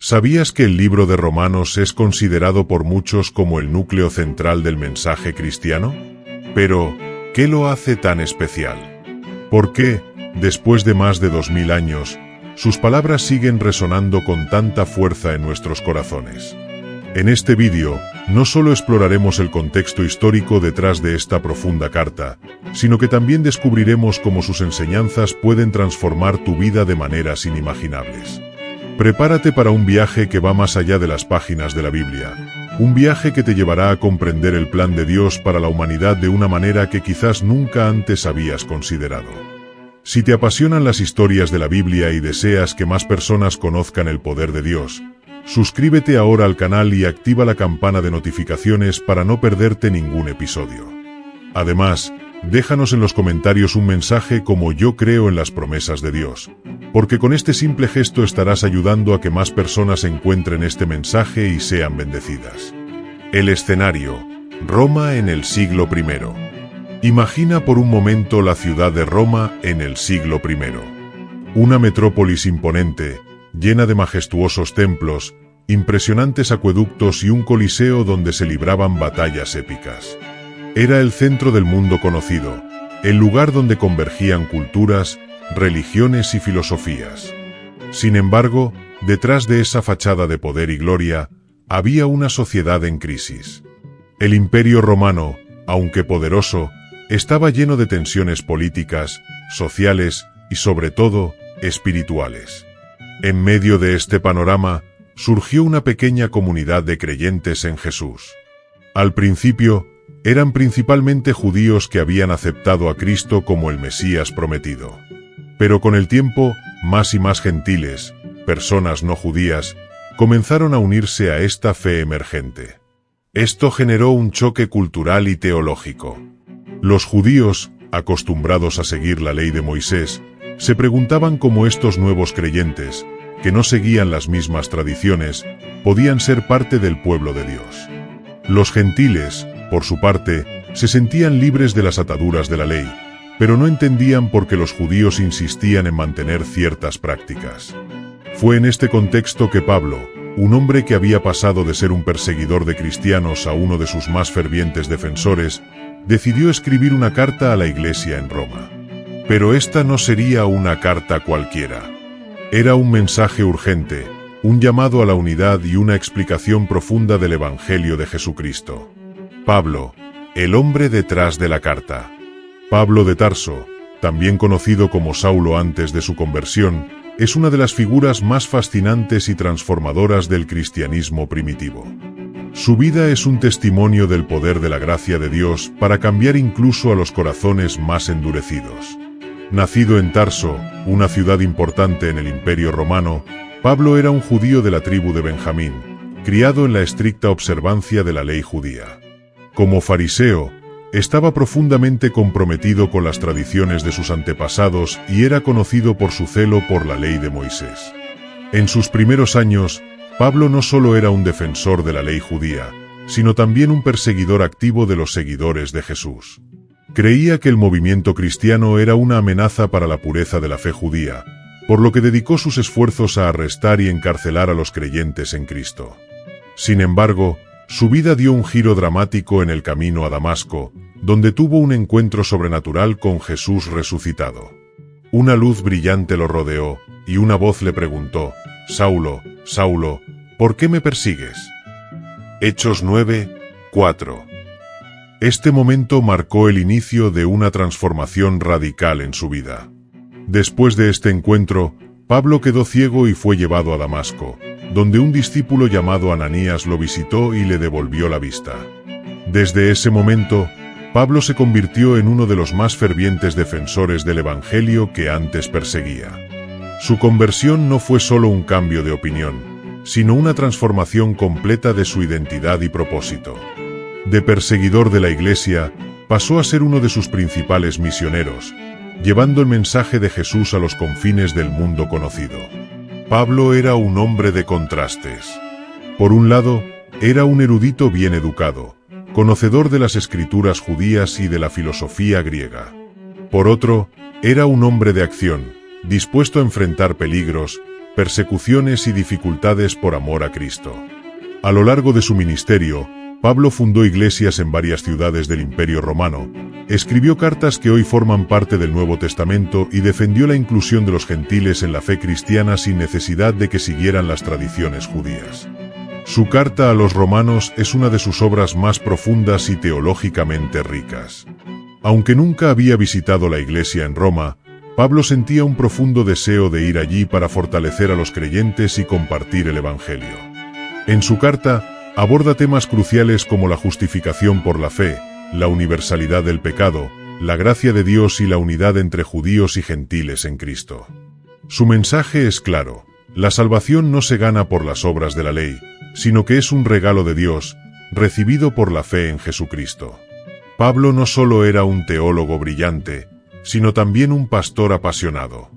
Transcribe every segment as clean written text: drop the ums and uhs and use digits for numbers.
¿Sabías que el libro de Romanos es considerado por muchos como el núcleo central del mensaje cristiano? Pero, ¿qué lo hace tan especial? ¿Por qué, después de más de 2000 años, sus palabras siguen resonando con tanta fuerza en nuestros corazones? En este vídeo, no solo exploraremos el contexto histórico detrás de esta profunda carta, sino que también descubriremos cómo sus enseñanzas pueden transformar tu vida de maneras inimaginables. Prepárate para un viaje que va más allá de las páginas de la Biblia, un viaje que te llevará a comprender el plan de Dios para la humanidad de una manera que quizás nunca antes habías considerado. Si te apasionan las historias de la Biblia y deseas que más personas conozcan el poder de Dios, suscríbete ahora al canal y activa la campana de notificaciones para no perderte ningún episodio. Además, déjanos en los comentarios un mensaje como "Yo creo en las promesas de Dios", porque con este simple gesto estarás ayudando a que más personas encuentren este mensaje y sean bendecidas. El escenario: Roma en el siglo I. Imagina por un momento la ciudad de Roma en el siglo I. Una metrópolis imponente, llena de majestuosos templos, impresionantes acueductos y un coliseo donde se libraban batallas épicas. Era el centro del mundo conocido, el lugar donde convergían culturas, religiones y filosofías. Sin embargo, detrás de esa fachada de poder y gloria, había una sociedad en crisis. El Imperio Romano, aunque poderoso, estaba lleno de tensiones políticas, sociales y sobre todo, espirituales. En medio de este panorama, surgió una pequeña comunidad de creyentes en Jesús. Al principio, eran principalmente judíos que habían aceptado a Cristo como el Mesías prometido. Pero con el tiempo, más y más gentiles, personas no judías, comenzaron a unirse a esta fe emergente. Esto generó un choque cultural y teológico. Los judíos, acostumbrados a seguir la ley de Moisés, se preguntaban cómo estos nuevos creyentes, que no seguían las mismas tradiciones, podían ser parte del pueblo de Dios. Los gentiles, por su parte, se sentían libres de las ataduras de la ley, pero no entendían por qué los judíos insistían en mantener ciertas prácticas. Fue en este contexto que Pablo, un hombre que había pasado de ser un perseguidor de cristianos a uno de sus más fervientes defensores, decidió escribir una carta a la iglesia en Roma. Pero esta no sería una carta cualquiera. Era un mensaje urgente, un llamado a la unidad y una explicación profunda del Evangelio de Jesucristo. Pablo, el hombre detrás de la carta. Pablo de Tarso, también conocido como Saulo antes de su conversión, es una de las figuras más fascinantes y transformadoras del cristianismo primitivo. Su vida es un testimonio del poder de la gracia de Dios para cambiar incluso a los corazones más endurecidos. Nacido en Tarso, una ciudad importante en el Imperio Romano, Pablo era un judío de la tribu de Benjamín, criado en la estricta observancia de la ley judía. Como fariseo, estaba profundamente comprometido con las tradiciones de sus antepasados y era conocido por su celo por la ley de Moisés. En sus primeros años, Pablo no solo era un defensor de la ley judía, sino también un perseguidor activo de los seguidores de Jesús. Creía que el movimiento cristiano era una amenaza para la pureza de la fe judía, por lo que dedicó sus esfuerzos a arrestar y encarcelar a los creyentes en Cristo. Sin embargo, su vida dio un giro dramático en el camino a Damasco, donde tuvo un encuentro sobrenatural con Jesús resucitado. Una luz brillante lo rodeó, y una voz le preguntó: «Saulo, Saulo, ¿por qué me persigues?». Hechos 9:4. Este momento marcó el inicio de una transformación radical en su vida. Después de este encuentro, Pablo quedó ciego y fue llevado a Damasco, donde un discípulo llamado Ananías lo visitó y le devolvió la vista. Desde ese momento, Pablo se convirtió en uno de los más fervientes defensores del Evangelio que antes perseguía. Su conversión no fue solo un cambio de opinión, sino una transformación completa de su identidad y propósito. De perseguidor de la iglesia, pasó a ser uno de sus principales misioneros, llevando el mensaje de Jesús a los confines del mundo conocido. Pablo era un hombre de contrastes. Por un lado, era un erudito bien educado, conocedor de las escrituras judías y de la filosofía griega. Por otro, era un hombre de acción, dispuesto a enfrentar peligros, persecuciones y dificultades por amor a Cristo. A lo largo de su ministerio, Pablo fundó iglesias en varias ciudades del Imperio Romano, escribió cartas que hoy forman parte del Nuevo Testamento y defendió la inclusión de los gentiles en la fe cristiana sin necesidad de que siguieran las tradiciones judías. Su carta a los romanos es una de sus obras más profundas y teológicamente ricas. Aunque nunca había visitado la iglesia en Roma, Pablo sentía un profundo deseo de ir allí para fortalecer a los creyentes y compartir el Evangelio. En su carta, aborda temas cruciales como la justificación por la fe, la universalidad del pecado, la gracia de Dios y la unidad entre judíos y gentiles en Cristo. Su mensaje es claro: la salvación no se gana por las obras de la ley, sino que es un regalo de Dios, recibido por la fe en Jesucristo. Pablo no solo era un teólogo brillante, sino también un pastor apasionado.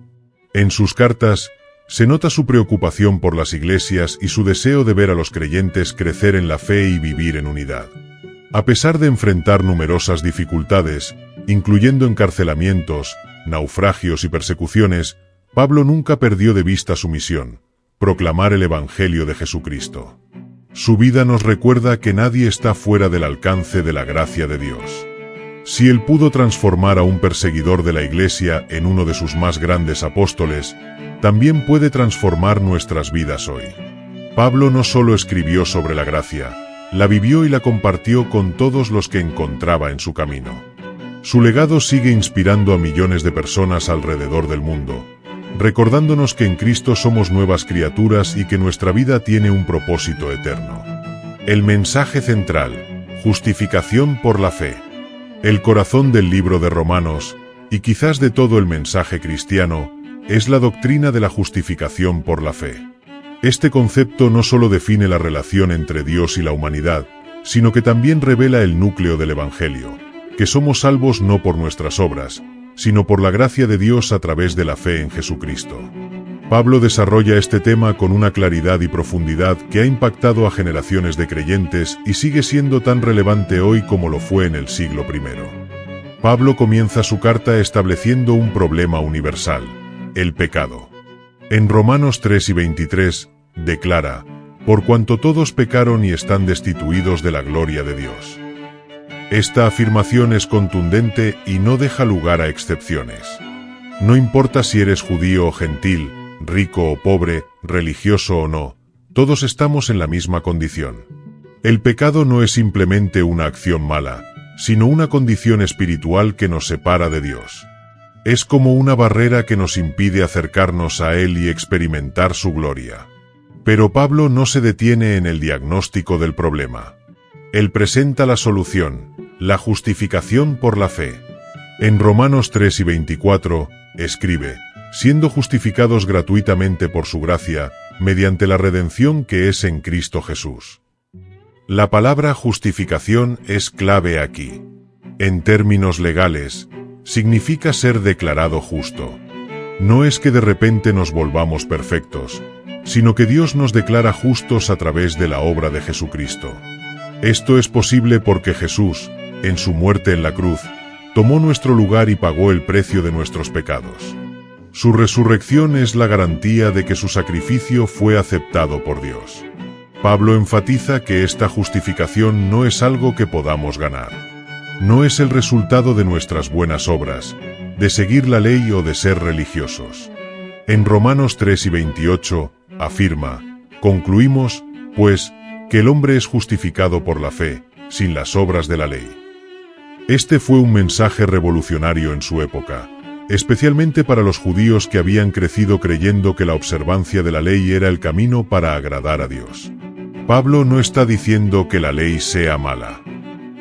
En sus cartas, se nota su preocupación por las iglesias y su deseo de ver a los creyentes crecer en la fe y vivir en unidad. A pesar de enfrentar numerosas dificultades, incluyendo encarcelamientos, naufragios y persecuciones, Pablo nunca perdió de vista su misión: proclamar el Evangelio de Jesucristo. Su vida nos recuerda que nadie está fuera del alcance de la gracia de Dios. Si él pudo transformar a un perseguidor de la iglesia en uno de sus más grandes apóstoles, también puede transformar nuestras vidas hoy. Pablo no solo escribió sobre la gracia, la vivió y la compartió con todos los que encontraba en su camino. Su legado sigue inspirando a millones de personas alrededor del mundo, recordándonos que en Cristo somos nuevas criaturas y que nuestra vida tiene un propósito eterno. El mensaje central: justificación por la fe. El corazón del libro de Romanos, y quizás de todo el mensaje cristiano, es la doctrina de la justificación por la fe. Este concepto no solo define la relación entre Dios y la humanidad, sino que también revela el núcleo del Evangelio, que somos salvos no por nuestras obras, sino por la gracia de Dios a través de la fe en Jesucristo. Pablo desarrolla este tema con una claridad y profundidad que ha impactado a generaciones de creyentes y sigue siendo tan relevante hoy como lo fue en el siglo I. Pablo comienza su carta estableciendo un problema universal: el pecado. En Romanos 3 y 23, declara: por cuanto todos pecaron y están destituidos de la gloria de Dios. Esta afirmación es contundente y no deja lugar a excepciones. No importa si eres judío o gentil, rico o pobre, religioso o no, todos estamos en la misma condición. El pecado no es simplemente una acción mala, sino una condición espiritual que nos separa de Dios. Es como una barrera que nos impide acercarnos a Él y experimentar su gloria. Pero Pablo no se detiene en el diagnóstico del problema. Él presenta la solución: la justificación por la fe. En Romanos 3 y 24, escribe: siendo justificados gratuitamente por su gracia, mediante la redención que es en Cristo Jesús. La palabra justificación es clave aquí. En términos legales, significa ser declarado justo. No es que de repente nos volvamos perfectos, sino que Dios nos declara justos a través de la obra de Jesucristo. Esto es posible porque Jesús, en su muerte en la cruz, tomó nuestro lugar y pagó el precio de nuestros pecados. Su resurrección es la garantía de que su sacrificio fue aceptado por Dios. Pablo enfatiza que esta justificación no es algo que podamos ganar. No es el resultado de nuestras buenas obras, de seguir la ley o de ser religiosos. En Romanos 3 y 28, afirma: concluimos, pues, que el hombre es justificado por la fe, sin las obras de la ley. Este fue un mensaje revolucionario en su época, especialmente para los judíos que habían crecido creyendo que la observancia de la ley era el camino para agradar a Dios. Pablo no está diciendo que la ley sea mala.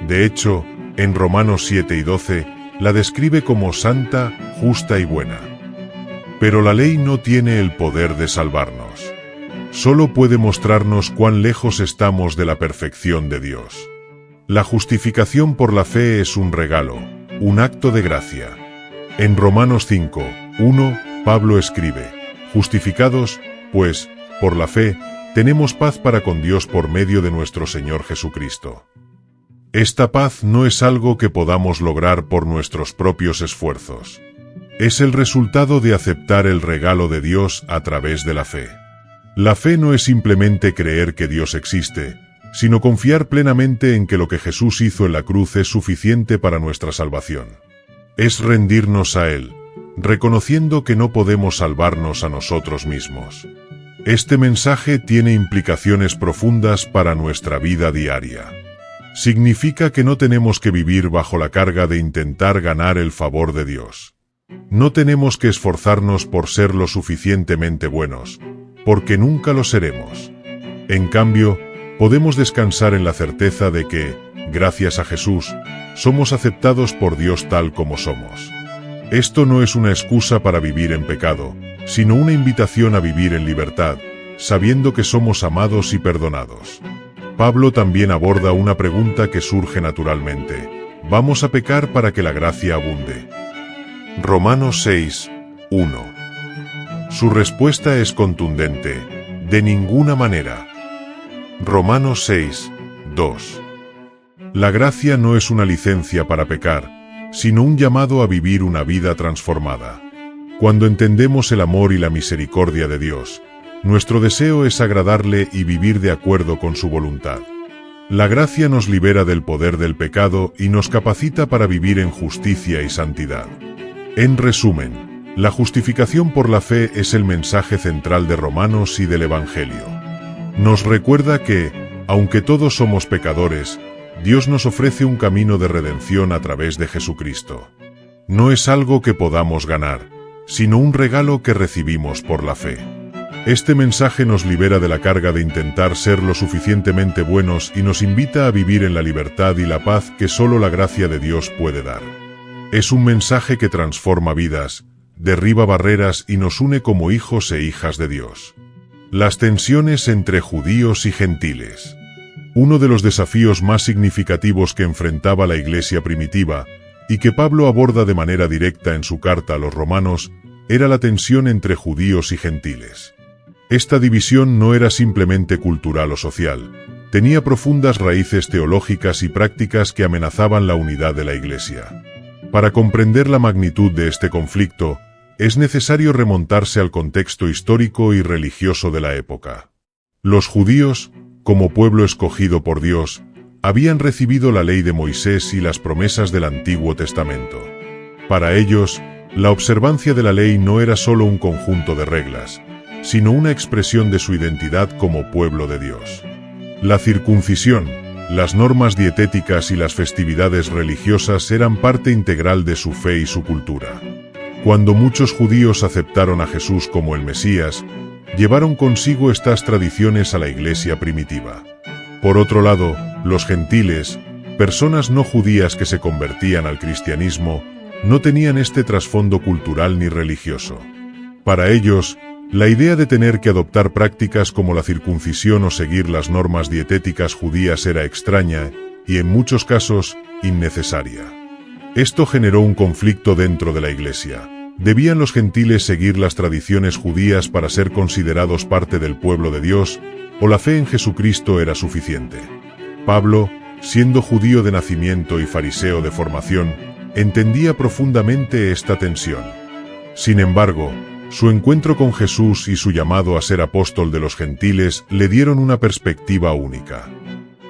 De hecho, en Romanos 7 y 12, la describe como santa, justa y buena. Pero la ley no tiene el poder de salvarnos. Solo puede mostrarnos cuán lejos estamos de la perfección de Dios. La justificación por la fe es un regalo, un acto de gracia. En Romanos 5, 1, Pablo escribe: justificados, pues, por la fe, tenemos paz para con Dios por medio de nuestro Señor Jesucristo. Esta paz no es algo que podamos lograr por nuestros propios esfuerzos. Es el resultado de aceptar el regalo de Dios a través de la fe. La fe no es simplemente creer que Dios existe, sino confiar plenamente en que lo que Jesús hizo en la cruz es suficiente para nuestra salvación. Es rendirnos a Él, reconociendo que no podemos salvarnos a nosotros mismos. Este mensaje tiene implicaciones profundas para nuestra vida diaria. Significa que no tenemos que vivir bajo la carga de intentar ganar el favor de Dios. No tenemos que esforzarnos por ser lo suficientemente buenos, porque nunca lo seremos. En cambio, podemos descansar en la certeza de que, gracias a Jesús, somos aceptados por Dios tal como somos. Esto no es una excusa para vivir en pecado, sino una invitación a vivir en libertad, sabiendo que somos amados y perdonados. Pablo también aborda una pregunta que surge naturalmente: ¿vamos a pecar para que la gracia abunde? Romanos 6, 1. Su respuesta es contundente: de ninguna manera. Romanos 6, 2. La gracia no es una licencia para pecar, sino un llamado a vivir una vida transformada. Cuando entendemos el amor y la misericordia de Dios, nuestro deseo es agradarle y vivir de acuerdo con su voluntad. La gracia nos libera del poder del pecado y nos capacita para vivir en justicia y santidad. En resumen, la justificación por la fe es el mensaje central de Romanos y del Evangelio. Nos recuerda que, aunque todos somos pecadores, Dios nos ofrece un camino de redención a través de Jesucristo. No es algo que podamos ganar, sino un regalo que recibimos por la fe. Este mensaje nos libera de la carga de intentar ser lo suficientemente buenos y nos invita a vivir en la libertad y la paz que solo la gracia de Dios puede dar. Es un mensaje que transforma vidas, derriba barreras y nos une como hijos e hijas de Dios. Las tensiones entre judíos y gentiles. Uno de los desafíos más significativos que enfrentaba la Iglesia primitiva, y que Pablo aborda de manera directa en su carta a los romanos, era la tensión entre judíos y gentiles. Esta división no era simplemente cultural o social, tenía profundas raíces teológicas y prácticas que amenazaban la unidad de la Iglesia. Para comprender la magnitud de este conflicto, es necesario remontarse al contexto histórico y religioso de la época. Los judíos, como pueblo escogido por Dios, habían recibido la ley de Moisés y las promesas del Antiguo Testamento. Para ellos, la observancia de la ley no era solo un conjunto de reglas, sino una expresión de su identidad como pueblo de Dios. La circuncisión, las normas dietéticas y las festividades religiosas eran parte integral de su fe y su cultura. Cuando muchos judíos aceptaron a Jesús como el Mesías, llevaron consigo estas tradiciones a la Iglesia primitiva. Por otro lado, los gentiles, personas no judías que se convertían al cristianismo, no tenían este trasfondo cultural ni religioso. Para ellos, la idea de tener que adoptar prácticas como la circuncisión o seguir las normas dietéticas judías era extraña y, en muchos casos, innecesaria. Esto generó un conflicto dentro de la Iglesia. ¿Debían los gentiles seguir las tradiciones judías para ser considerados parte del pueblo de Dios, o la fe en Jesucristo era suficiente? Pablo, siendo judío de nacimiento y fariseo de formación, entendía profundamente esta tensión. Sin embargo, su encuentro con Jesús y su llamado a ser apóstol de los gentiles le dieron una perspectiva única.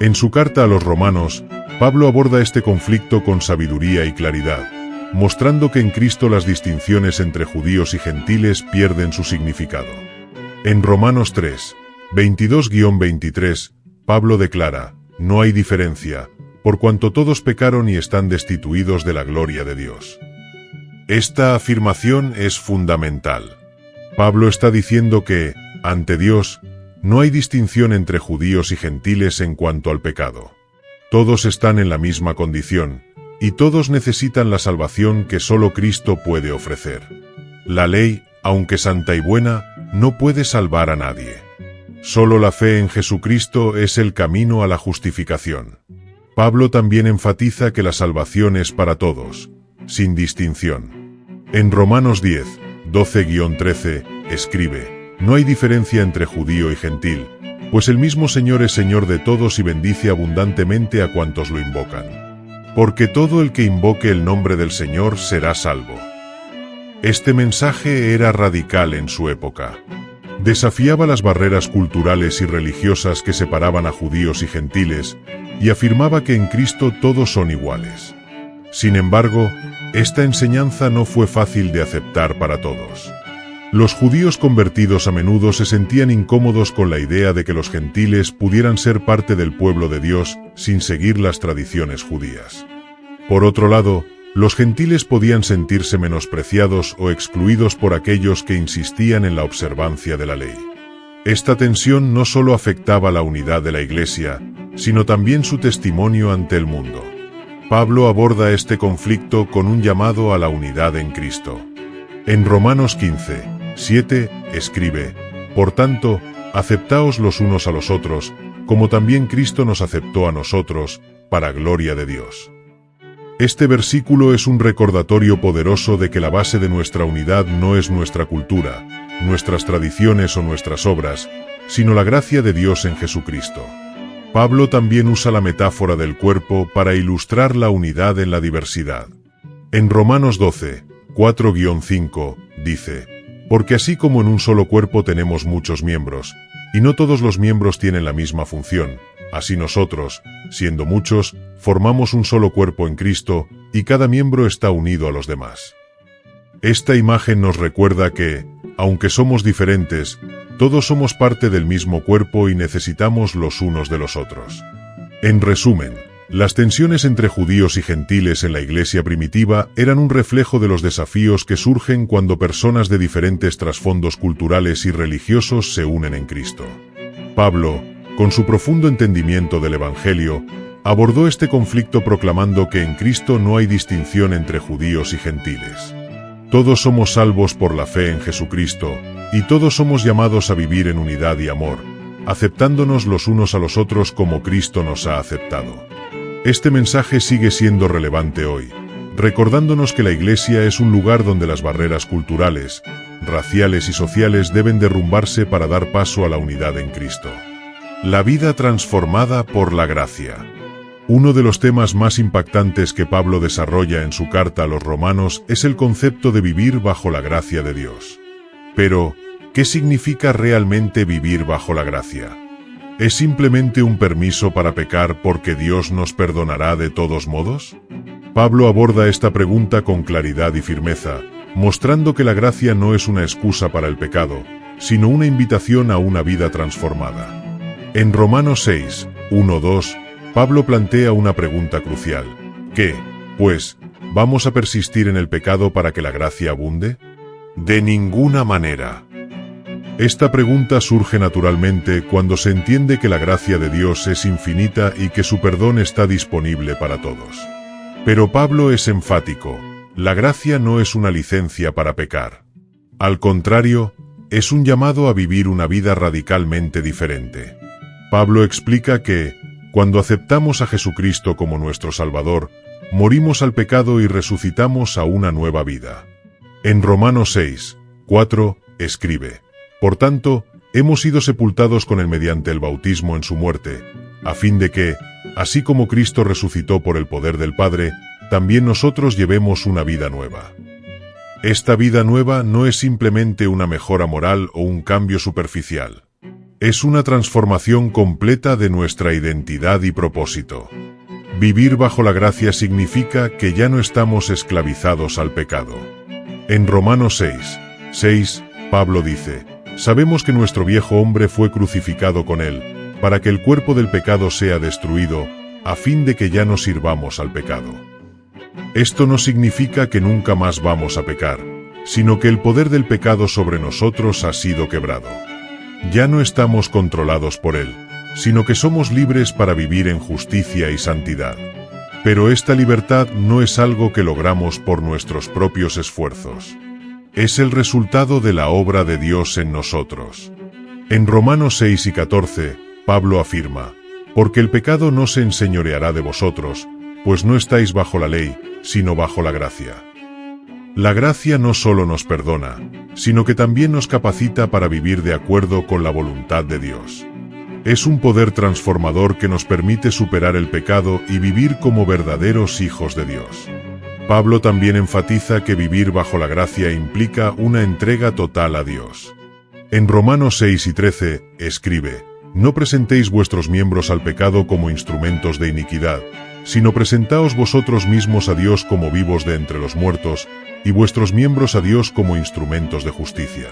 En su carta a los romanos, Pablo aborda este conflicto con sabiduría y claridad, mostrando que en Cristo las distinciones entre judíos y gentiles pierden su significado. En Romanos 3, 22-23, Pablo declara: no hay diferencia, por cuanto todos pecaron y están destituidos de la gloria de Dios. Esta afirmación es fundamental. Pablo está diciendo que, ante Dios, no hay distinción entre judíos y gentiles en cuanto al pecado. Todos están en la misma condición, y todos necesitan la salvación que solo Cristo puede ofrecer. La ley, aunque santa y buena, no puede salvar a nadie. Solo la fe en Jesucristo es el camino a la justificación. Pablo también enfatiza que la salvación es para todos, sin distinción. En Romanos 10, 12-13, escribe: no hay diferencia entre judío y gentil, pues el mismo Señor es Señor de todos y bendice abundantemente a cuantos lo invocan. Porque todo el que invoque el nombre del Señor será salvo. Este mensaje era radical en su época. Desafiaba las barreras culturales y religiosas que separaban a judíos y gentiles, y afirmaba que en Cristo todos son iguales. Sin embargo, esta enseñanza no fue fácil de aceptar para todos. Los judíos convertidos a menudo se sentían incómodos con la idea de que los gentiles pudieran ser parte del pueblo de Dios sin seguir las tradiciones judías. Por otro lado, los gentiles podían sentirse menospreciados o excluidos por aquellos que insistían en la observancia de la ley. Esta tensión no solo afectaba la unidad de la Iglesia, sino también su testimonio ante el mundo. Pablo aborda este conflicto con un llamado a la unidad en Cristo. En Romanos 15:7, escribe: «Por tanto, aceptaos los unos a los otros, como también Cristo nos aceptó a nosotros, para gloria de Dios». Este versículo es un recordatorio poderoso de que la base de nuestra unidad no es nuestra cultura, nuestras tradiciones o nuestras obras, sino la gracia de Dios en Jesucristo. Pablo también usa la metáfora del cuerpo para ilustrar la unidad en la diversidad. En Romanos 12:4-5, dice: «Porque así como en un solo cuerpo tenemos muchos miembros, y no todos los miembros tienen la misma función, así nosotros, siendo muchos, formamos un solo cuerpo en Cristo, y cada miembro está unido a los demás». Esta imagen nos recuerda que, aunque somos diferentes, todos somos parte del mismo cuerpo y necesitamos los unos de los otros. En resumen, las tensiones entre judíos y gentiles en la iglesia primitiva eran un reflejo de los desafíos que surgen cuando personas de diferentes trasfondos culturales y religiosos se unen en Cristo. Pablo, con su profundo entendimiento del Evangelio, abordó este conflicto proclamando que en Cristo no hay distinción entre judíos y gentiles. Todos somos salvos por la fe en Jesucristo, y todos somos llamados a vivir en unidad y amor, aceptándonos los unos a los otros como Cristo nos ha aceptado. Este mensaje sigue siendo relevante hoy, recordándonos que la Iglesia es un lugar donde las barreras culturales, raciales y sociales deben derrumbarse para dar paso a la unidad en Cristo. La vida transformada por la gracia. Uno de los temas más impactantes que Pablo desarrolla en su carta a los romanos es el concepto de vivir bajo la gracia de Dios. Pero, ¿qué significa realmente vivir bajo la gracia? ¿Es simplemente un permiso para pecar porque Dios nos perdonará de todos modos? Pablo aborda esta pregunta con claridad y firmeza, mostrando que la gracia no es una excusa para el pecado, sino una invitación a una vida transformada. En Romanos 6:1-2, Pablo plantea una pregunta crucial. ¿Qué, pues, vamos a persistir en el pecado para que la gracia abunde? De ninguna manera. Esta pregunta surge naturalmente cuando se entiende que la gracia de Dios es infinita y que su perdón está disponible para todos. Pero Pablo es enfático: la gracia no es una licencia para pecar. Al contrario, es un llamado a vivir una vida radicalmente diferente. Pablo explica que, cuando aceptamos a Jesucristo como nuestro Salvador, morimos al pecado y resucitamos a una nueva vida. En Romanos 6:4, escribe: «Por tanto, hemos sido sepultados con él mediante el bautismo en su muerte, a fin de que, así como Cristo resucitó por el poder del Padre, también nosotros llevemos una vida nueva». Esta vida nueva no es simplemente una mejora moral o un cambio superficial. Es una transformación completa de nuestra identidad y propósito. Vivir bajo la gracia significa que ya no estamos esclavizados al pecado. En Romanos 6:6, Pablo dice: «Sabemos que nuestro viejo hombre fue crucificado con él, para que el cuerpo del pecado sea destruido, a fin de que ya no sirvamos al pecado». Esto no significa que nunca más vamos a pecar, sino que el poder del pecado sobre nosotros ha sido quebrado. Ya no estamos controlados por él, sino que somos libres para vivir en justicia y santidad. Pero esta libertad no es algo que logramos por nuestros propios esfuerzos. Es el resultado de la obra de Dios en nosotros. En Romanos 6:14, Pablo afirma: «Porque el pecado no se enseñoreará de vosotros, pues no estáis bajo la ley, sino bajo la gracia». La gracia no solo nos perdona, sino que también nos capacita para vivir de acuerdo con la voluntad de Dios. Es un poder transformador que nos permite superar el pecado y vivir como verdaderos hijos de Dios. Pablo también enfatiza que vivir bajo la gracia implica una entrega total a Dios. En Romanos 6 y 13, escribe: «No presentéis vuestros miembros al pecado como instrumentos de iniquidad, sino presentaos vosotros mismos a Dios como vivos de entre los muertos, y vuestros miembros a Dios como instrumentos de justicia».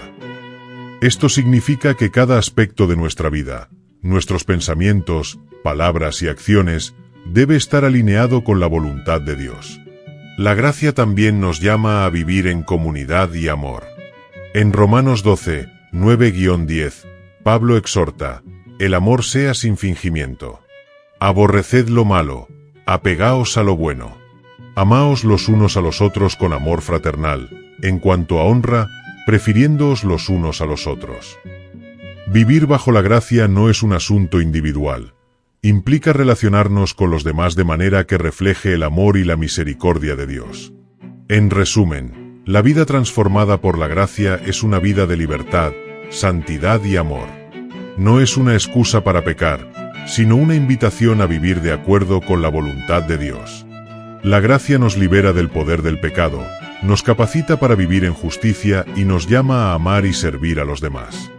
Esto significa que cada aspecto de nuestra vida, nuestros pensamientos, palabras y acciones, debe estar alineado con la voluntad de Dios. La gracia también nos llama a vivir en comunidad y amor. En Romanos 12, 9-10, Pablo exhorta: «El amor sea sin fingimiento. Aborreced lo malo, apegaos a lo bueno. Amaos los unos a los otros con amor fraternal, en cuanto a honra, prefiriéndoos los unos a los otros». Vivir bajo la gracia no es un asunto individual. Implica relacionarnos con los demás de manera que refleje el amor y la misericordia de Dios. En resumen, la vida transformada por la gracia es una vida de libertad, santidad y amor. No es una excusa para pecar, sino una invitación a vivir de acuerdo con la voluntad de Dios. La gracia nos libera del poder del pecado, nos capacita para vivir en justicia y nos llama a amar y servir a los demás.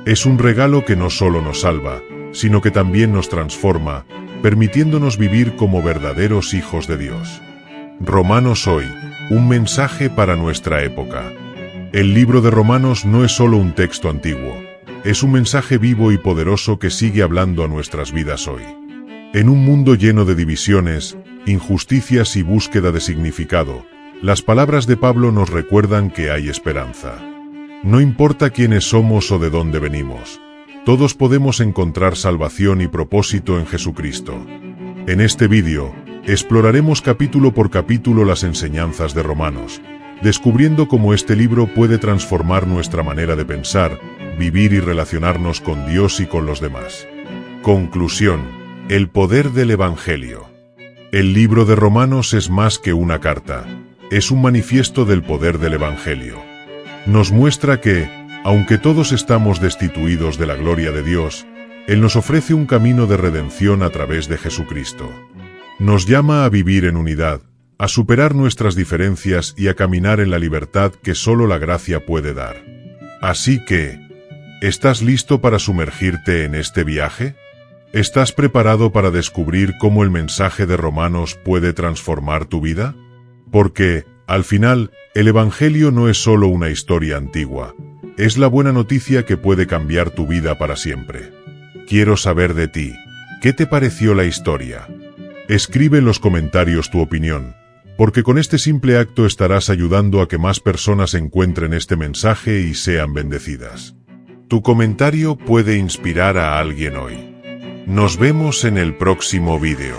Es un regalo que no solo nos salva, sino que también nos transforma, permitiéndonos vivir como verdaderos hijos de Dios. Romanos hoy, un mensaje para nuestra época. El libro de Romanos no es solo un texto antiguo, es un mensaje vivo y poderoso que sigue hablando a nuestras vidas hoy. En un mundo lleno de divisiones, injusticias y búsqueda de significado, las palabras de Pablo nos recuerdan que hay esperanza. No importa quiénes somos o de dónde venimos, todos podemos encontrar salvación y propósito en Jesucristo. En este vídeo, exploraremos capítulo por capítulo las enseñanzas de Romanos, descubriendo cómo este libro puede transformar nuestra manera de pensar, vivir y relacionarnos con Dios y con los demás. Conclusión: el poder del Evangelio. El libro de Romanos es más que una carta, es un manifiesto del poder del Evangelio. Nos muestra que, aunque todos estamos destituidos de la gloria de Dios, Él nos ofrece un camino de redención a través de Jesucristo. Nos llama a vivir en unidad, a superar nuestras diferencias y a caminar en la libertad que solo la gracia puede dar. Así que, ¿estás listo para sumergirte en este viaje? ¿Estás preparado para descubrir cómo el mensaje de Romanos puede transformar tu vida? Porque, al final, el Evangelio no es solo una historia antigua, es la buena noticia que puede cambiar tu vida para siempre. Quiero saber de ti, ¿qué te pareció la historia? Escribe en los comentarios tu opinión, porque con este simple acto estarás ayudando a que más personas encuentren este mensaje y sean bendecidas. Tu comentario puede inspirar a alguien hoy. Nos vemos en el próximo vídeo.